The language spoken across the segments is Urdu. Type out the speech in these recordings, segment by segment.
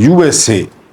USA,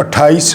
28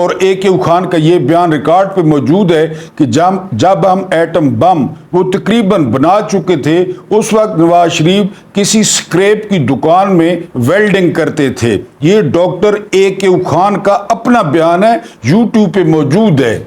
اور اے کے خان کا یہ بیان ریکارڈ پہ موجود ہے کہ جب ہم ایٹم بم وہ تقریباً بنا چکے تھے اس وقت نواز شریف کسی سکریپ کی دکان میں ویلڈنگ کرتے تھے۔ یہ ڈاکٹر اے کے خان کا اپنا بیان ہے، یوٹیوب پہ موجود ہے،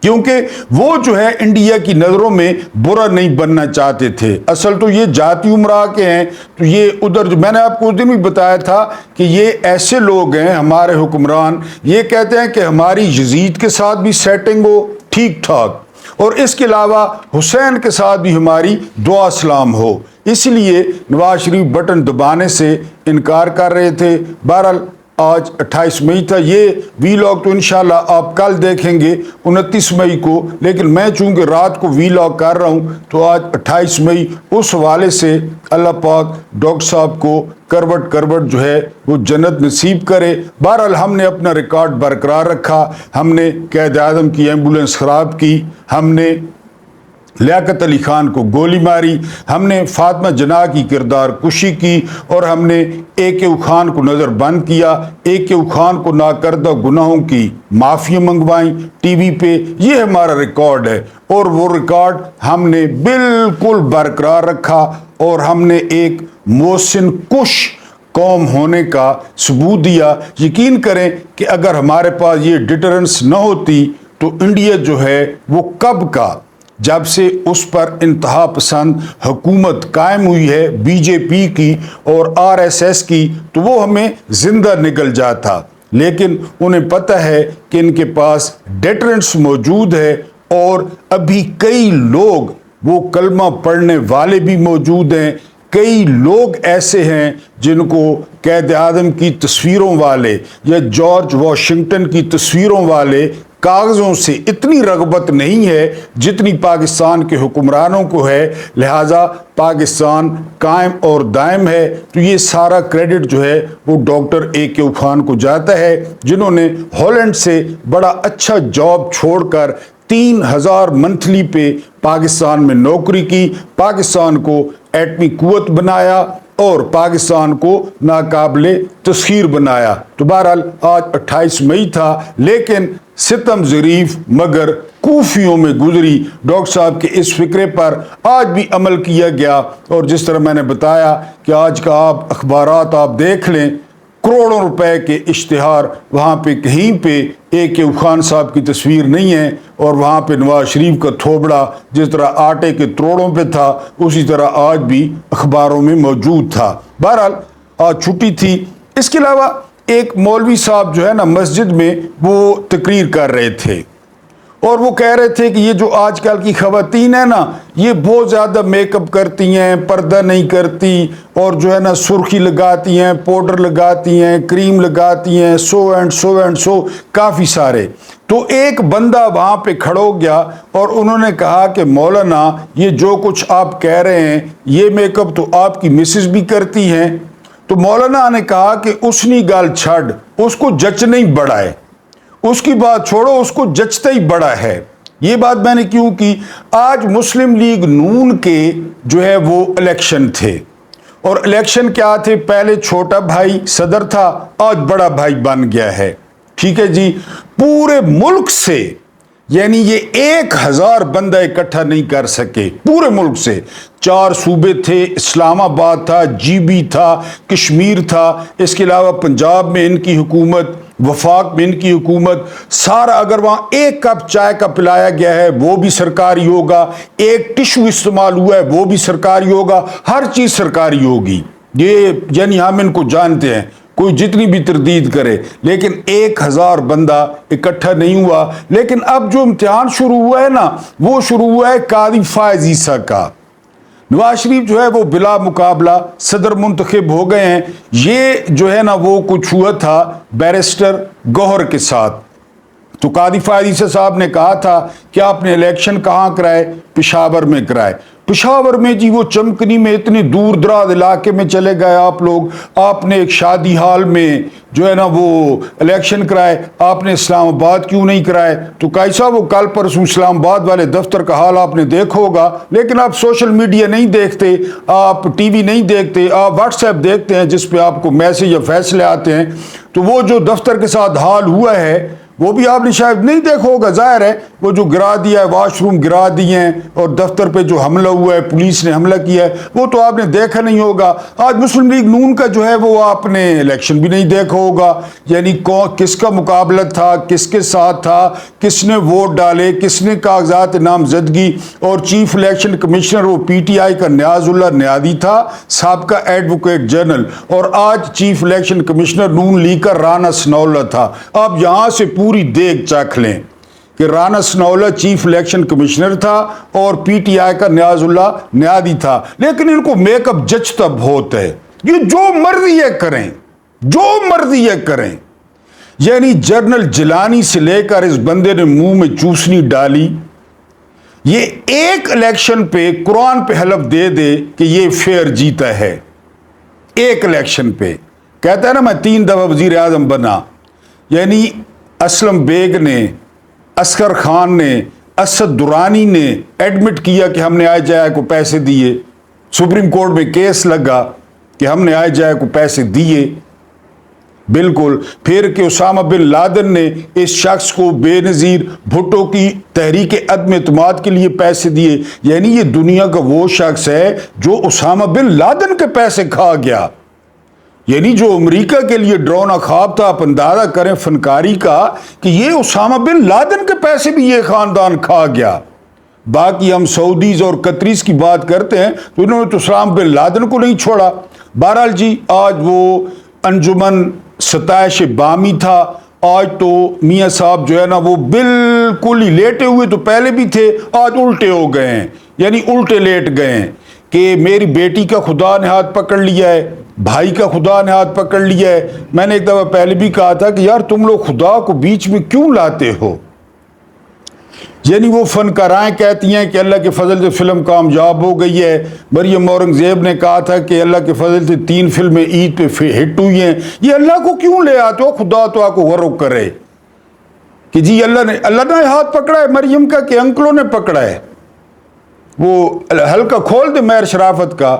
کیونکہ وہ جو ہے انڈیا کی نظروں میں برا نہیں بننا چاہتے تھے۔ اصل تو یہ جاتی امراء کے ہیں، تو یہ ادھر جو میں نے آپ کو اس دن بھی بتایا تھا کہ یہ ایسے لوگ ہیں ہمارے حکمران، یہ کہتے ہیں کہ ہماری یزید کے ساتھ بھی سیٹنگ ہو ٹھیک ٹھاک، اور اس کے علاوہ حسین کے ساتھ بھی ہماری دعا سلام ہو، اس لیے نواز شریف بٹن دبانے سے انکار کر رہے تھے۔ بہرحال آج 28 مئی تھا، یہ ویلاگ تو انشاءاللہ آپ کل دیکھیں گے 29 مئی کو، لیکن میں چونکہ رات کو ویلاگ کر رہا ہوں تو آج 28 مئی، اس حوالے سے اللہ پاک ڈاکٹر صاحب کو کروٹ کروٹ جو ہے وہ جنت نصیب کرے۔ بہرحال ہم نے اپنا ریکارڈ برقرار رکھا، ہم نے قائد اعظم کی ایمبولنس خراب کی، ہم نے لیاقت علی خان کو گولی ماری، ہم نے فاطمہ جناح کی کردار کشی کی، اور ہم نے اے کے خان کو نظر بند کیا، اے کے خان کو ناکردہ گناہوں کی معافی منگوائیں ٹی وی پہ۔ یہ ہمارا ریکارڈ ہے، اور وہ ریکارڈ ہم نے بالکل برقرار رکھا، اور ہم نے ایک محسن کش قوم ہونے کا ثبوت دیا۔ یقین کریں کہ اگر ہمارے پاس یہ ڈیٹرنس نہ ہوتی تو انڈیا جو ہے وہ کب کا، جب سے اس پر انتہا پسند حکومت قائم ہوئی ہے بی جے پی کی اور آر ایس ایس کی، تو وہ ہمیں زندہ نکل جاتا، لیکن انہیں پتہ ہے کہ ان کے پاس ڈیٹرنس موجود ہے، اور ابھی کئی لوگ وہ کلمہ پڑھنے والے بھی موجود ہیں، کئی لوگ ایسے ہیں جن کو قائد اعظم کی تصویروں والے یا جارج واشنگٹن کی تصویروں والے کاغذوں سے اتنی رغبت نہیں ہے جتنی پاکستان کے حکمرانوں کو ہے، لہٰذا پاکستان قائم اور دائم ہے۔ تو یہ سارا کریڈٹ جو ہے وہ ڈاکٹر اے کے خان کو جاتا ہے، جنہوں نے ہالینڈ سے بڑا اچھا جاب چھوڑ کر 3000 منتھلی پہ پاکستان میں نوکری کی، پاکستان کو ایٹمی قوت بنایا اور پاکستان کو ناقابل تسخیر بنایا۔ تو بہرحال آج 28 مئی تھا، لیکن ستم ظریف مگر کوفیوں میں گزری۔ ڈاکٹر صاحب کے اس فکرے پر آج بھی عمل کیا گیا، اور جس طرح میں نے بتایا کہ آج کا آپ اخبارات آپ دیکھ لیں، کروڑوں روپے کے اشتہار، وہاں پہ کہیں پہ اے کے خان صاحب کی تصویر نہیں ہے، اور وہاں پہ نواز شریف کا تھوبڑا جس طرح آٹے کے توڑوں پہ تھا اسی طرح آج بھی اخباروں میں موجود تھا۔ بہرحال آج چھٹی تھی۔ اس کے علاوہ ایک مولوی صاحب جو ہے نا مسجد میں وہ تقریر کر رہے تھے، اور وہ کہہ رہے تھے کہ یہ جو آج کل کی خواتین ہیں نا، یہ بہت زیادہ میک اپ کرتی ہیں، پردہ نہیں کرتی، اور جو ہے نا سرخی لگاتی ہیں، پاؤڈر لگاتی ہیں، کریم لگاتی ہیں، so and so and so, کافی سارے۔ تو ایک بندہ وہاں پہ کھڑا ہو گیا اور انہوں نے کہا کہ مولانا یہ جو کچھ آپ کہہ رہے ہیں یہ میک اپ تو آپ کی مسز بھی کرتی ہیں۔ تو مولانا نے کہا کہ اس نے گال چھڑ، اس کو جچنا ہی بڑا ہے، اس کی بات چھوڑو، اس کو جچتا ہی بڑا ہے۔ یہ بات میں نے کیوں کی؟ آج مسلم لیگ نون کے جو ہے وہ الیکشن تھے، اور الیکشن کیا تھے؟ پہلے چھوٹا بھائی صدر تھا، آج بڑا بھائی بن گیا ہے، ٹھیک ہے جی۔ پورے ملک سے، یعنی یہ 1000 بندہ اکٹھا نہیں کر سکے پورے ملک سے۔ 4 صوبے تھے، اسلام آباد تھا، جی بی تھا، کشمیر تھا، اس کے علاوہ پنجاب میں ان کی حکومت، وفاق میں ان کی حکومت، سارا اگر وہاں ایک کپ چائے کا پلایا گیا ہے وہ بھی سرکاری ہوگا، ایک ٹشو استعمال ہوا ہے وہ بھی سرکاری ہوگا، ہر چیز سرکاری ہوگی۔ یہ یعنی ہم ان کو جانتے ہیں، کوئی جتنی بھی تردید کرے، لیکن 1000 بندہ اکٹھا نہیں ہوا۔ لیکن اب جو امتحان شروع ہوا ہے نا، وہ شروع ہوا ہے قاضی فائز عیسیٰ کا۔ نواز شریف جو ہے وہ بلا مقابلہ صدر منتخب ہو گئے ہیں۔ یہ جو ہے نا وہ کچھ ہوا تھا بیرسٹر گوہر کے ساتھ۔ تو قاضی فائز عیسیٰ صاحب نے کہا تھا کہ آپ نے الیکشن کہاں کرائے؟ پشاور میں کرائے۔ پشاور میں جی وہ چمکنی میں اتنے دور دراز علاقے میں چلے گئے آپ لوگ، آپ نے ایک شادی ہال میں جو ہے نا وہ الیکشن کرائے، آپ نے اسلام آباد کیوں نہیں کرائے؟ تو قاضی صاحب وہ کل پرسوں اسلام آباد والے دفتر کا حال آپ نے دیکھا ہوگا، لیکن آپ سوشل میڈیا نہیں دیکھتے، آپ ٹی وی نہیں دیکھتے، آپ واٹس ایپ دیکھتے ہیں جس پہ آپ کو میسج یا فیصلے آتے ہیں۔ تو وہ جو دفتر کے ساتھ حال ہوا ہے وہ بھی آپ نے شاید نہیں دیکھا ہوگا، ظاہر ہے وہ جو گرا دیا ہے، واش روم گرا دیے ہیں، اور دفتر پہ جو حملہ ہوا ہے، پولیس نے حملہ کیا ہے، وہ تو آپ نے دیکھا نہیں ہوگا۔ آج مسلم لیگ نون کا جو ہے وہ آپ نے الیکشن بھی نہیں دیکھا ہوگا، یعنی کس کا مقابلہ تھا، کس کے ساتھ تھا، کس نے ووٹ ڈالے، کس نے کاغذات نامزدگی، اور چیف الیکشن کمشنر وہ پی ٹی آئی کا نیاز اللہ نیادی تھا، سابقہ ایڈوکیٹ جنرل، اور آج چیف الیکشن کمشنر نون لیگ کا رانا ثناءاللہ تھا۔ آپ یہاں سے پوری دیکھ چکھ لیں کہ Rana Sanaullah chief election commissioner تھا اور پی ٹی آئی کا نیاز اللہ نیادی تھا، لیکن ان کو میک اپ جچتا بہت ہے، یہ جو مرضی ہے کریں، جو مرضی ہے کریں۔ یعنی جنرل جیلانی سے لے کر اس بندے نے منہ میں چوسنی ڈالی، یہ ایک الیکشن پہ قرآن پہ حلف دے دے کہ یہ فیئر جیتا ہے، ایک الیکشن پہ کہتا ہے نا میں 3 دفعہ وزیر اعظم بنا۔ یعنی اسلم بیگ نے، اصغر خان نے، اسد درانی نے ایڈمٹ کیا کہ ہم نے آئی جے آئی کو پیسے دیے، سپریم کورٹ میں کیس لگا کہ ہم نے آئی جے آئی کو پیسے دیے، بالکل۔ پھر کہ اسامہ بن لادن نے اس شخص کو بے نظیر بھٹو کی تحریک عدم اعتماد کے لیے پیسے دیے۔ یعنی یہ دنیا کا وہ شخص ہے جو اسامہ بن لادن کے پیسے کھا گیا، یعنی جو امریکہ کے لیے ڈرونا خواب تھا۔ آپ اندازہ کریں فنکاری کا کہ یہ اسامہ بن لادن کے پیسے بھی یہ خاندان کھا گیا۔ باقی ہم سعودیز اور قطریز کی بات کرتے ہیں تو انہوں نے تو اسامہ بن لادن کو نہیں چھوڑا۔ بہرحال جی، آج وہ انجمن ستائش بامی تھا، آج تو میاں صاحب جو ہے نا وہ بالکل ہی لیٹے ہوئے تو پہلے بھی تھے، آج الٹے ہو گئے ہیں، یعنی الٹے لیٹ گئے ہیں کہ میری بیٹی کا خدا نے ہاتھ پکڑ لیا ہے، بھائی کا خدا نے ہاتھ پکڑ لیا ہے۔ میں نے ایک دفعہ پہلے بھی کہا تھا کہ یار تم لوگ خدا کو بیچ میں کیوں لاتے ہو؟ یعنی وہ فنکارائیں کہتی ہیں کہ اللہ کے فضل سے فلم کامیاب ہو گئی ہے، مریم اورنگزیب نے کہا تھا کہ اللہ کے فضل سے 3 فلمیں عید پہ ہٹ ہوئی ہیں، یہ اللہ کو کیوں لے آتے ہو؟ خدا تو آپ کو غرق کرے کہ جی اللہ نے ہاتھ پکڑا ہے مریم کا کہ انکلوں نے پکڑا ہے؟ وہ ہلکا کھول دے مہر شرافت کا،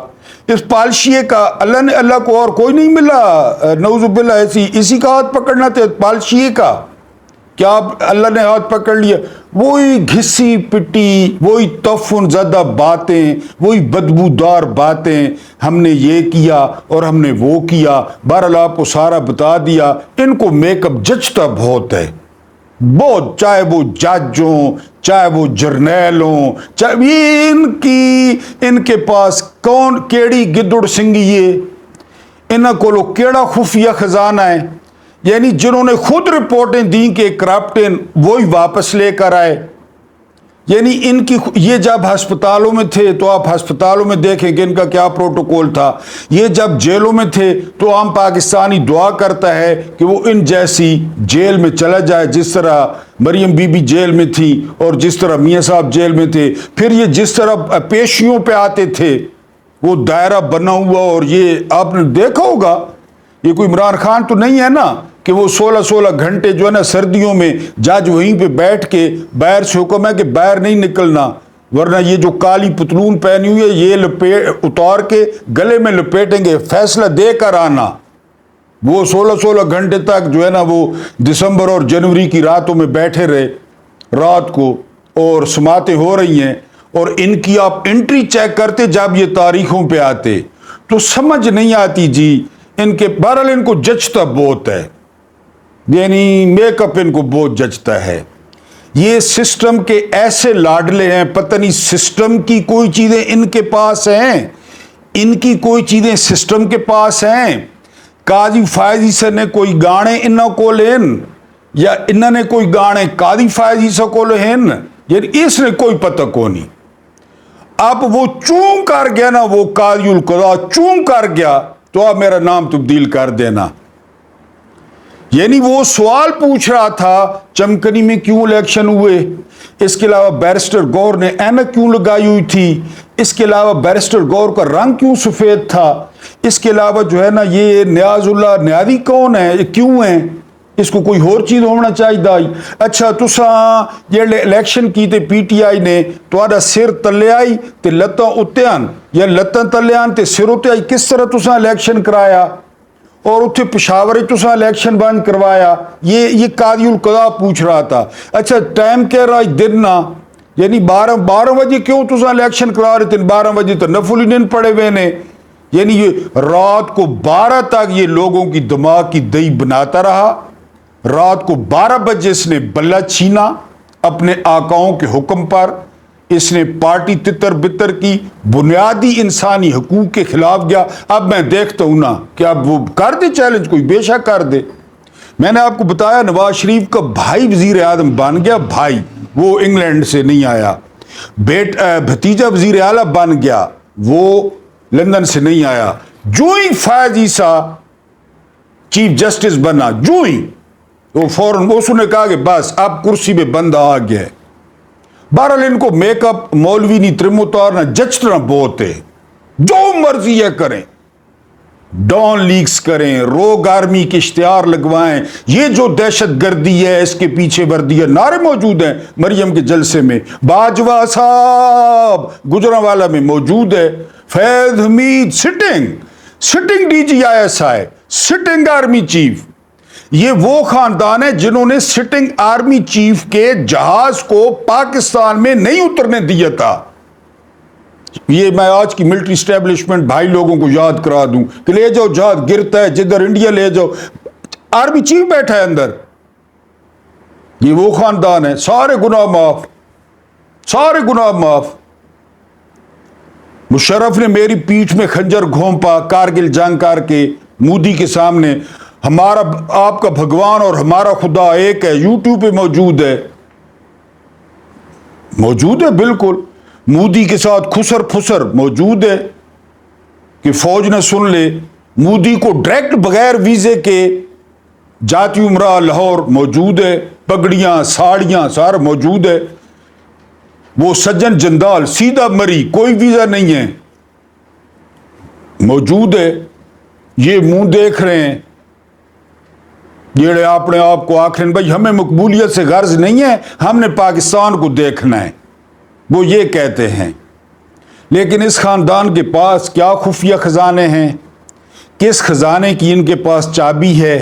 اس پالشیے کا اللہ کو اور کوئی نہیں ملا، نعوذ باللہ اسی کا ہاتھ پکڑنا تھا پالشیے کا، کیا اللہ نے ہاتھ پکڑ لیا؟ وہی گھسی پٹی، وہی تفن زدہ باتیں، وہی بدبودار باتیں، ہم نے یہ کیا اور ہم نے وہ کیا۔ بہرحال آپ کو سارا بتا دیا، ان کو میک اپ جچتا بہت ہے، بہت، چاہے وہ جج ہوں، چاہے وہ جرنیل ہوں، چاہے ان کے پاس کون کیڑی گدڑ سنگھی ہے، انہاں کو کیڑا خفیہ خزانہ ہے، یعنی جنہوں نے خود رپورٹیں دیں کہ کرپٹن وہی واپس لے کر آئے۔ یعنی ان کی یہ جب ہسپتالوں میں تھے تو آپ ہسپتالوں میں دیکھیں کہ ان کا کیا پروٹوکول تھا، یہ جب جیلوں میں تھے تو عام پاکستانی دعا کرتا ہے کہ وہ ان جیسی جیل میں چلا جائے جس طرح مریم بی بی جیل میں تھی اور جس طرح میاں صاحب جیل میں تھے۔ پھر یہ جس طرح پیشیوں پہ آتے تھے وہ دائرہ بنا ہوا، اور یہ آپ نے دیکھا ہوگا، یہ کوئی عمران خان تو نہیں ہے نا کہ وہ 16 گھنٹے جو ہے نا سردیوں میں جج وہیں پہ بیٹھ کے باہر سے حکم ہے کہ باہر نہیں نکلنا، ورنہ یہ جو کالی پتلون پہنی ہوئی ہے یہ اتار کے گلے میں لپیٹیں گے، فیصلہ دے کر آنا۔ وہ 16 گھنٹے تک جو ہے نا وہ دسمبر اور جنوری کی راتوں میں بیٹھے رہے رات کو، اور سماعتیں ہو رہی ہیں، اور ان کی آپ انٹری چیک کرتے جب یہ تاریخوں پہ آتے تو سمجھ نہیں آتی جی ان کے۔ بہرحال ان کو جچتا بہت ہے، یعنی میک اپ ان کو بہت جچتا ہے۔ یہ سسٹم کے ایسے لاڈلے ہیں، پتہ نہیں سسٹم کی کوئی چیزیں ان کے پاس ہیں، ان کی کوئی چیزیں سسٹم کے پاس ہیں۔ قاضی فائزی سر نے کوئی گانے انہوں کو لین، یا انہوں نے کوئی گانے قاضی فائزی سر کو لین، یعنی اس نے کوئی پتہ کو نہیں۔ اب وہ چون کر گیا نا، وہ قاضی القضا چون کر گیا تو آپ میرا نام تبدیل کر دینا۔ یعنی وہ سوال پوچھ رہا تھا چمکنی میں کیوں الیکشن ہوئے، اس کے علاوہ بیرسٹر گور نے اینک کیوں لگائی ہوئی تھی، اس کے علاوہ بیرسٹر گور کا رنگ کیوں سفید تھا، اس کے علاوہ جو ہے نا یہ نیاز اللہ نیادی کون ہے، یہ کیوں ہیں، اس کو کوئی اور چیز ہونا چاہیے۔ اچھا تساں یہ الیکشن کی تے پی ٹی آئی نے تہاڈا سر تلے آئی تے لتاں اتے آن، یا لتاں تلے آن تے سر اتے آئی، کس طرح تساں الیکشن کرایا؟ اور اتنے پشاور تسا الیکشن بند کروایا. یہ قاضی القضا پوچھ رہا تھا. اچھا ٹائم کہہ رہا دن نہ یعنی 12 بجے کیوں تسا الیکشن کروا رہے تھے؟ 12 بجے تو نفل نیند پڑے ہوئے نے. یعنی یہ رات کو 12 تک یہ لوگوں کی دماغ کی دہی بناتا رہا. رات کو 12 بجے اس نے بلہ چھینا اپنے آقاؤں کے حکم پر. اس نے پارٹی تتر بتر کی بنیادی انسانی حقوق کے خلاف گیا. اب میں دیکھتا ہوں نا کہ اب وہ کر دے چیلنج، کوئی بے شک کر دے. میں نے آپ کو بتایا نواز شریف کا بھائی وزیر اعظم بن گیا. بھائی وہ انگلینڈ سے نہیں آیا. بھتیجا وزیر اعلیٰ بن گیا، وہ لندن سے نہیں آیا. جو ہی فیض عیسیٰ چیف جسٹس بنا، جو ہی وہ فوراً اس نے کہا کہ بس اب کرسی پہ بندہ آ گیا. بہرحال ان کو میک اپ مولوی نہیں ترم اتارنا جچنا بہت ہے. جو مرضی ہے کریں، ڈان لیکس کریں، روگ آرمی کے اشتہار لگوائیں. یہ جو دہشت گردی ہے اس کے پیچھے وردی ہے. نعرے موجود ہیں مریم کے جلسے میں. باجوہ صاحب گجرانوالہ میں موجود ہے. Faiz Hameed sitting D G I S I, sitting army chief. یہ وہ خاندان ہے جنہوں نے سٹنگ آرمی چیف کے جہاز کو پاکستان میں نہیں اترنے دیا تھا. یہ میں آج کی ملٹری اسٹیبلشمنٹ بھائی لوگوں کو یاد کرا دوں کہ لے جاؤ جہاز گرتا ہے جدھر انڈیا لے جاؤ، آرمی چیف بیٹھا ہے اندر. یہ وہ خاندان ہے. سارے گناہ معاف، سارے گناہ معاف. مشرف نے میری پیٹھ میں خنجر گھونپا کارگل جنگ کر کے مودی کے سامنے. ہمارا آپ کا بھگوان اور ہمارا خدا ایک ہے. یوٹیوب پہ موجود ہے بالکل. مودی کے ساتھ خسر پھسر موجود ہے کہ فوج نہ سن لے. مودی کو ڈائریکٹ بغیر ویزے کے جاتی عمرہ لاہور موجود ہے. پگڑیاں ساڑیاں سارا موجود ہے. وہ سجن جندال سیدھا مری، کوئی ویزا نہیں ہے، موجود ہے. یہ منہ دیکھ رہے ہیں جڑے اپنے آپ کو آخر بھائی ہمیں مقبولیت سے غرض نہیں ہے، ہم نے پاکستان کو دیکھنا ہے، وہ یہ کہتے ہیں. لیکن اس خاندان کے پاس کیا خفیہ خزانے ہیں، کس خزانے کی ان کے پاس چابی ہے،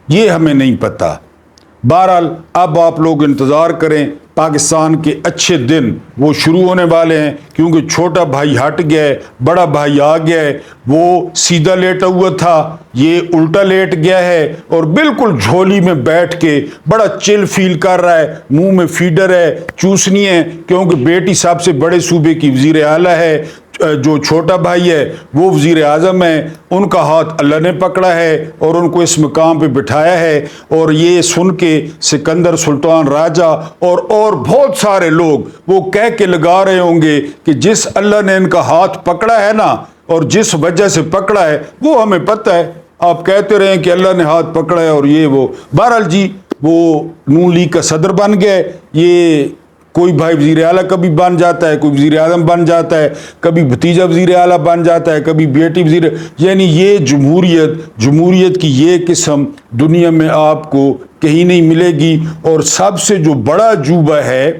یہ ہمیں نہیں پتہ. بہرحال اب آپ لوگ انتظار کریں. پاکستان کے اچھے دن وہ شروع ہونے والے ہیں کیونکہ چھوٹا بھائی ہٹ گیا ہے، بڑا بھائی آ گیا ہے. وہ سیدھا لیٹا ہوا تھا، یہ الٹا لیٹ گیا ہے اور بالکل جھولی میں بیٹھ کے بڑا چل فیل کر رہا ہے. منہ میں فیڈر ہے، چوسنی ہے کیونکہ بیٹی سب سے بڑے صوبے کی وزیر اعلیٰ ہے. جو چھوٹا بھائی ہے وہ وزیر اعظم ہے. ان کا ہاتھ اللہ نے پکڑا ہے اور ان کو اس مقام پہ بٹھایا ہے. اور یہ سن کے سکندر سلطان راجہ اور بہت سارے لوگ وہ کہہ کے لگا رہے ہوں گے کہ جس اللہ نے ان کا ہاتھ پکڑا ہے نا اور جس وجہ سے پکڑا ہے وہ ہمیں پتہ ہے. آپ کہتے رہیں کہ اللہ نے ہاتھ پکڑا ہے اور یہ وہ. بہرحال جی وہ نون لیگ کا صدر بن گئے. یہ کوئی بھائی وزیر اعلیٰ کبھی بن جاتا ہے، کوئی وزیر اعظم بن جاتا ہے، کبھی بھتیجا وزیر اعلیٰ بن جاتا ہے، کبھی بیٹی وزیر. یعنی یہ جمہوریت کی یہ قسم دنیا میں آپ کو کہیں نہیں ملے گی. اور سب سے جو بڑا عجوبہ ہے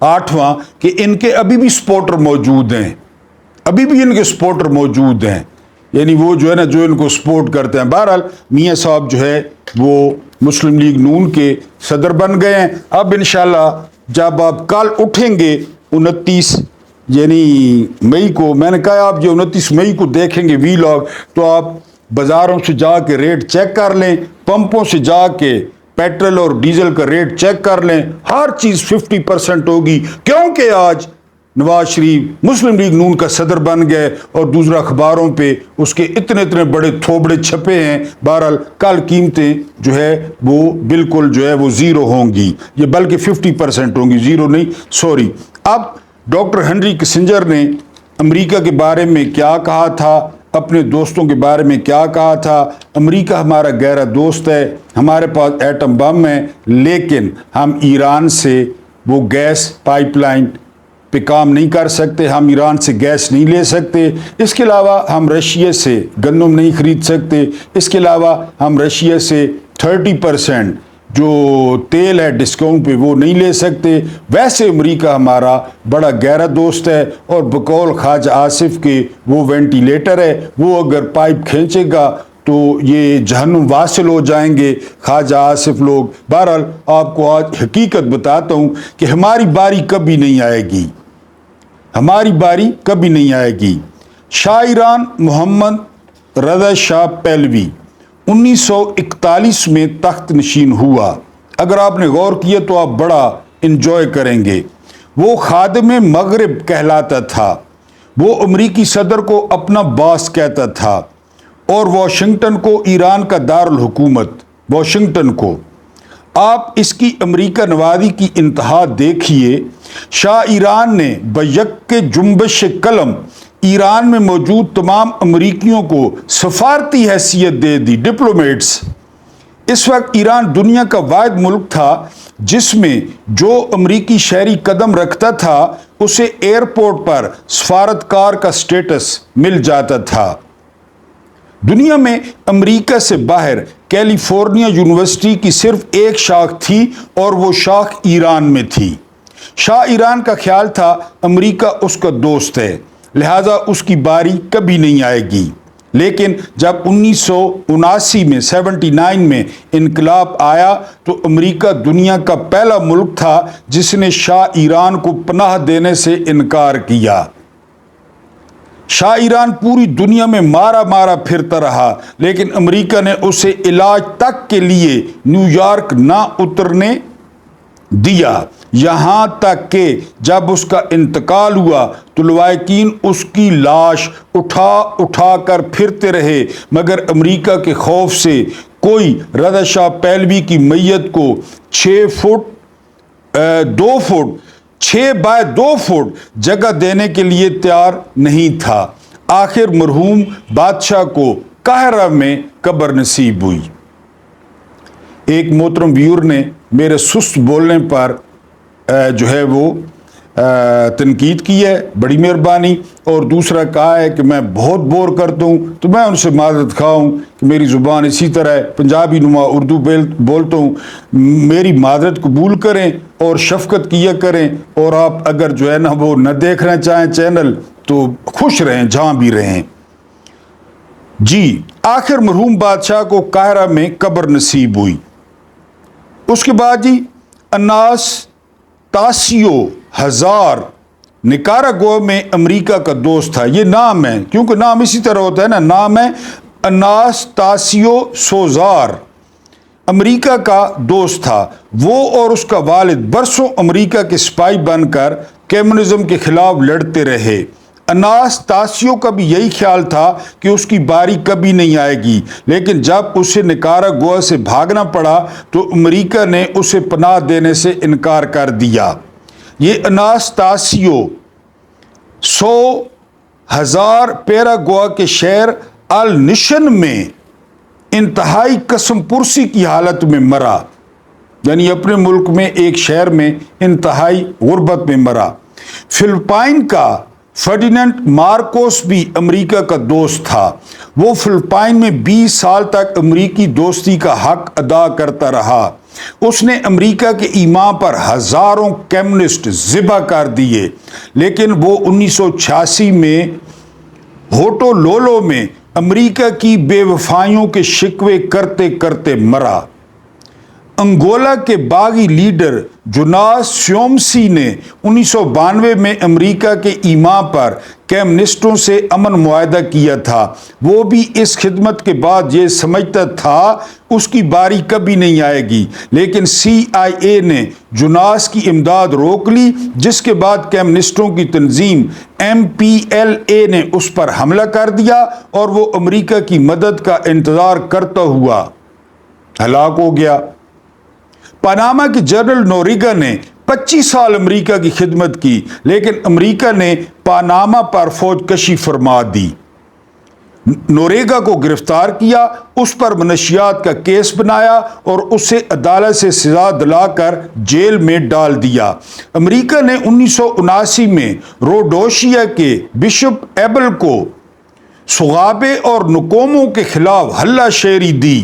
8واں کہ ان کے ابھی بھی سپورٹر موجود ہیں، ابھی بھی ان کے سپورٹر موجود ہیں. یعنی وہ جو ہے نا جو ان کو سپورٹ کرتے ہیں. بہرحال میاں صاحب جو ہے وہ مسلم لیگ نون کے صدر بن گئے ہیں. اب انشاءاللہ جب آپ کل اٹھیں گے 29 یعنی مئی کو، میں نے کہا آپ جو 29 مئی کو دیکھیں گے وی لاگ، تو آپ بازاروں سے جا کے ریٹ چیک کر لیں، پمپوں سے جا کے پیٹرول اور ڈیزل کا ریٹ چیک کر لیں. ہر چیز 50% ہوگی کیونکہ آج نواز شریف مسلم لیگ نون کا صدر بن گئے اور دوسرا اخباروں پہ اس کے اتنے بڑے تھوبڑے چھپے ہیں. بہرحال کل قیمتیں جو ہے وہ بالکل جو ہے وہ زیرو ہوں گی، یہ بلکہ 50% ہوں گی، زیرو نہیں، سوری. اب ڈاکٹر ہنری کسنجر نے امریکہ کے بارے میں کیا کہا تھا، اپنے دوستوں کے بارے میں کیا کہا تھا. امریکہ ہمارا گہرا دوست ہے، ہمارے پاس ایٹم بم ہے، لیکن ہم ایران سے وہ گیس پائپ لائن پہ کام نہیں کر سکتے، ہم ایران سے گیس نہیں لے سکتے. اس کے علاوہ ہم رشیا سے گندم نہیں خرید سکتے. اس کے علاوہ ہم رشیا سے 30% جو تیل ہے ڈسکاؤنٹ پہ وہ نہیں لے سکتے. ویسے امریکہ ہمارا بڑا گہرا دوست ہے اور بقول خواجہ آصف کے وہ وینٹیلیٹر ہے، وہ اگر پائپ کھینچے گا تو یہ جہنم واصل ہو جائیں گے خواجہ آصف لوگ. بہرحال آپ کو آج حقیقت بتاتا ہوں کہ ہماری باری کبھی نہیں آئے گی، ہماری باری کبھی نہیں آئے گی. شاہ ایران محمد رضا شاہ پہلوی 1941 میں تخت نشین ہوا. اگر آپ نے غور کیا تو آپ بڑا انجوائے کریں گے. وہ خادم مغرب کہلاتا تھا. وہ امریکی صدر کو اپنا باس کہتا تھا اور واشنگٹن کو ایران کا دارالحکومت. واشنگٹن کو آپ اس کی امریکہ نوازی کی انتہا دیکھیے. شاہ ایران نے بیک جنبش قلم ایران میں موجود تمام امریکیوں کو سفارتی حیثیت دے دی. ڈپلومیٹس. اس وقت ایران دنیا کا واحد ملک تھا جس میں جو امریکی شہری قدم رکھتا تھا اسے ایئرپورٹ پر سفارتکار کا سٹیٹس مل جاتا تھا. دنیا میں امریکہ سے باہر کیلیفورنیا یونیورسٹی کی صرف ایک شاخ تھی اور وہ شاخ ایران میں تھی. شاہ ایران کا خیال تھا امریکہ اس کا دوست ہے، لہذا اس کی باری کبھی نہیں آئے گی. لیکن جب 1979 میں 79 میں انقلاب آیا تو امریکہ دنیا کا پہلا ملک تھا جس نے شاہ ایران کو پناہ دینے سے انکار کیا. شاہ ایران پوری دنیا میں مارا مارا پھرتا رہا لیکن امریکہ نے اسے علاج تک کے لیے نیو یارک نہ اترنے دیا. یہاں تک کہ جب اس کا انتقال ہوا تو لواحقین اس کی لاش اٹھا اٹھا کر پھرتے رہے مگر امریکہ کے خوف سے کوئی رضا شاہ پہلوی کی میت کو 6 بائی 2 فٹ جگہ دینے کے لیے تیار نہیں تھا. آخر مرحوم بادشاہ کو قاہرہ میں قبر نصیب ہوئی. ایک محترم ویور نے میرے سست بولنے پر جو ہے وہ تنقید کی ہے، بڑی مہربانی. اور دوسرا کہا ہے کہ میں بہت بور کرتا ہوں تو میں ان سے معذرت خواہ ہوں کہ میری زبان اسی طرح ہے، پنجابی نما اردو بولتا ہوں. میری معذرت قبول کریں اور شفقت کیا کریں. اور آپ اگر جو ہے نا وہ نہ دیکھنا چاہیں چینل تو خوش رہیں جہاں بھی رہیں. جی آخر مرحوم بادشاہ کو قاہرہ میں قبر نصیب ہوئی. اس کے بعد جی اناستاسیو ہزار نکاراگوا میں امریکہ کا دوست تھا. یہ نام ہے کیونکہ نام اسی طرح ہوتا ہے نا، نام ہے اناستاسیو سوزار. امریکہ کا دوست تھا. وہ اور اس کا والد برسوں امریکہ کے سپاہی بن کر کمیونزم کے خلاف لڑتے رہے. اناستاسیو کا بھی یہی خیال تھا کہ اس کی باری کبھی نہیں آئے گی لیکن جب اسے نکاراگوا سے بھاگنا پڑا تو امریکہ نے اسے پناہ دینے سے انکار کر دیا. یہ اناستاسیو 100,000 پیراگوا کے شہر النشن میں انتہائی قسم پرسی کی حالت میں مرا، یعنی اپنے ملک میں ایک شہر میں انتہائی غربت میں مرا. فلپائن کا فرڈیننڈ مارکوس بھی امریکہ کا دوست تھا. وہ فلپائن میں 20 سال تک امریکی دوستی کا حق ادا کرتا رہا. اس نے امریکہ کے ایمان پر ہزاروں کمیونسٹ ذبح کر دیے لیکن وہ 1986 میں ہوٹو لولو میں امریکہ کی بے وفائیوں کے شکوے کرتے کرتے مرا. انگولا کے باغی لیڈر جوناس سیومسی نے 1992 میں امریکہ کے ایمان پر کمیونسٹوں سے امن معاہدہ کیا تھا. وہ بھی اس خدمت کے بعد یہ سمجھتا تھا اس کی باری کبھی نہیں آئے گی لیکن CIA نے جوناس کی امداد روک لی جس کے بعد کمیونسٹوں کی تنظیم MPLA نے اس پر حملہ کر دیا اور وہ امریکہ کی مدد کا انتظار کرتا ہوا ہلاک ہو گیا. پاناما کے جنرل نوریگا نے 25 سال امریکہ کی خدمت کی لیکن امریکہ نے پاناما پر فوج کشی فرما دی. نوریگا کو گرفتار کیا، اس پر منشیات کا کیس بنایا اور اسے عدالت سے سزا دلا کر جیل میں ڈال دیا. امریکہ نے 1979 میں روڈوشیا کے بشپ ایبل کو سغابے اور نکوموں کے خلاف ہلہ شیری دی.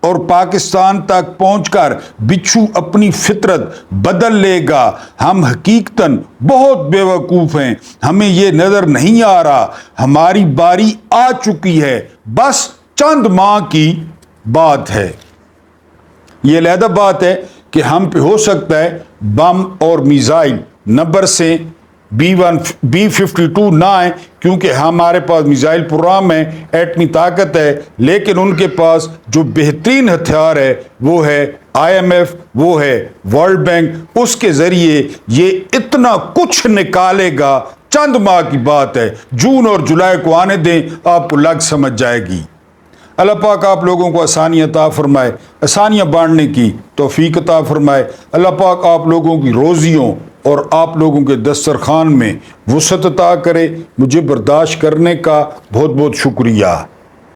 اور پاکستان تک پہنچ کر بچھو اپنی فطرت بدل لے گا۔ ہم حقیقتاً بہت بے وقوف ہیں، ہمیں یہ نظر نہیں آ رہا، ہماری باری آ چکی ہے، بس چند ماہ کی بات ہے۔ یہ علیحدہ بات ہے کہ ہم پہ ہو سکتا ہے بم اور میزائل نمبر سے B-52 نہ آئے، کیونکہ ہمارے پاس میزائل پروگرام ہے، ایٹمی طاقت ہے، لیکن ان کے پاس جو بہترین ہتھیار ہے وہ ہے IMF، وہ ہے ورلڈ بینک۔ اس کے ذریعے یہ اتنا کچھ نکالے گا، چند ماہ کی بات ہے، جون اور جولائی کو آنے دیں، آپ کو لگ سمجھ جائے گی۔ اللہ پاک آپ لوگوں کو آسانیاں عطا فرمائے، آسانیاں بانٹنے کی توفیق عطا فرمائے۔ اللہ پاک آپ لوگوں کی روزیوں اور آپ لوگوں کے دسترخوان میں وسعت عطا کرے۔ مجھے برداشت کرنے کا بہت بہت شکریہ۔